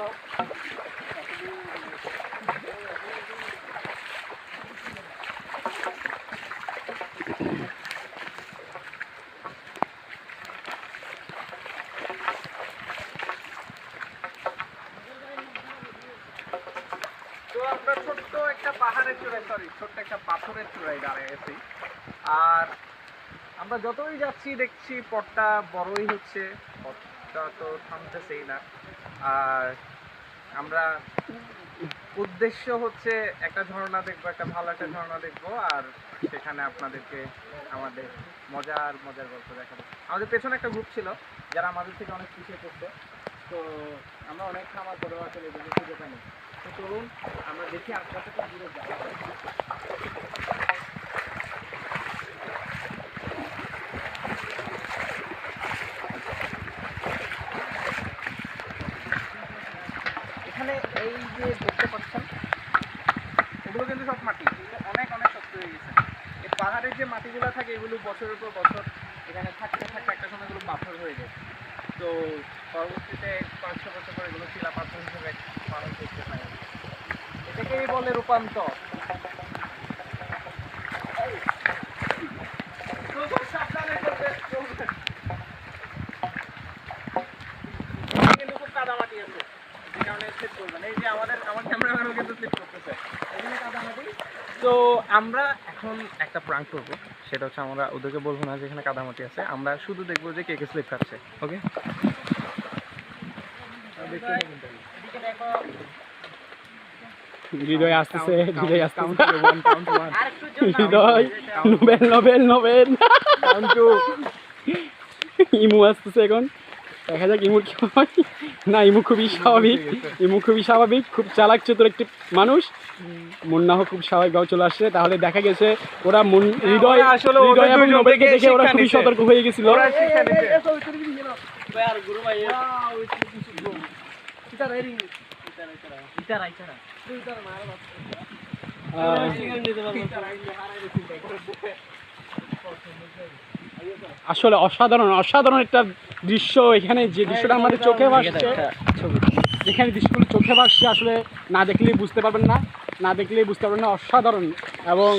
আমরা ছোট্ট একটা পাহাড়ের চূড়ায় ছোট্ট একটা পাথরের চূড়ায় দাঁড়িয়ে আছি। আর আমরা যতই যাচ্ছি দেখছি পথটা বড়ই হচ্ছে, পথটা তো থামতেছেই না। আর আমরা উদ্দেশ্য হচ্ছে একটা ঝর্ণা দেখবো, একটা ভালো একটা ঝর্ণা দেখবো, আর সেখানে আপনাদেরকে আমাদের মজার গল্প দেখাবো। আমাদের পেছনে একটা গ্রুপ ছিল যারা আমাদের থেকে অনেক পিছিয়ে পড়ছে, তো আমরা অনেক খামার করেও আসলে এগুলো খুঁজে পাইনি। তো চলুন আমরা দেখি আর কতটা দূরে যাই। এখানে এই যে দেখতে পাচ্ছেন এগুলো কিন্তু সব মাটি, অনেক শক্ত হয়ে গেছে। এই পাহাড়ের যে মাটিগুলো থাকে এগুলো বছরের পর বছর এখানে থাকতে একটা সময় এগুলো পাথর হয়ে যায়। তো পরবর্তীতে 500 বছর পর এগুলো শিলা পাথর হিসেবে মানুষ দেখতে পায়। এটাকেই বলে রূপান্তর। সাবধানে চলবেন। কিন্তু খুব কাদামাটি আছে, যে কারণে স্লিপ করবেন। এই যে আমার ক্যামেরাম্যানও কিন্তু স্লিপ করতেছে, এখানে কাদামাটি। তো আমরা এখন একটা প্রাঙ্ক করবো, সেটা হচ্ছে আমরা ওদেরকে বলবো না যে এখানে কাদামাটি আছে, আমরা শুধু দেখবো যে কে কে স্লিপ খাচ্ছে। ওকে, হৃদয় আসতেছে, হৃদয় নোবেল ইমু আসতেছে এখন। দেখা যাক ইমুর কি হয়। না, ইমু খুবই স্বাভাবিক, খুব চালাক চতুর একটি মানুষ। মুন্নাহ খুব স্বাভাবিকভাবে চলে আসছে। তাহলে দেখা গেছে ওরা হৃদয় এবং নোবেলকে দেখে ওরা খুবই সতর্ক হয়ে গেছিল। আসলে অসাধারণ একটা দৃশ্য এখানে, যে দৃশ্যটা আমাদের চোখে ভাসছে, যেখানে দৃশ্যগুলো চোখে ভাসছে আসলে না দেখলেই বুঝতে পারবেন না, অসাধারণ। এবং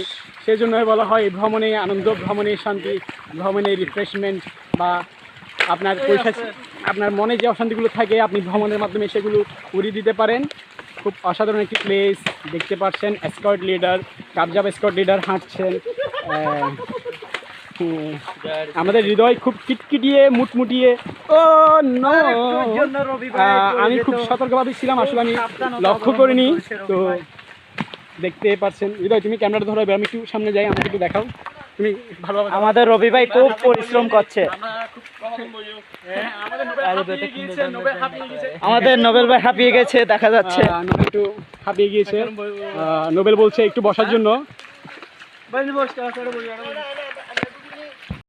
সেই জন্যই বলা হয় ভ্রমণে আনন্দ, ভ্রমণে শান্তি, ভ্রমণে রিফ্রেশমেন্ট, বা আপনার মনে যে অশান্তিগুলো থাকে আপনি ভ্রমণের মাধ্যমে সেগুলো উড়িয়ে দিতে পারেন। খুব অসাধারণ একটি প্লেস দেখতে পাচ্ছেন। কাবজাব স্কট লিডার হাঁটছেন। আমাদের হৃদয় খুব কিটকিটিয়ে মুটমুটিয়ে। আমি খুব সতর্কভাবে ছিলাম, আসলে আমি লক্ষ্য করিনি। তো দেখতে পাচ্ছেন হৃদয়, তুমি ক্যামেরাটা ধরো, আমি একটু সামনে যাই, আমাকে একটু দেখাও। তুমি ভালোভাবে। আমাদের রবি ভাই খুব পরিশ্রম করছে। আমাদের নোবেল ভাই হাঁপিয়ে গেছে, দেখা যাচ্ছে একটু হাঁপিয়ে গিয়েছে। নোবেল বলছে একটু বসার জন্য।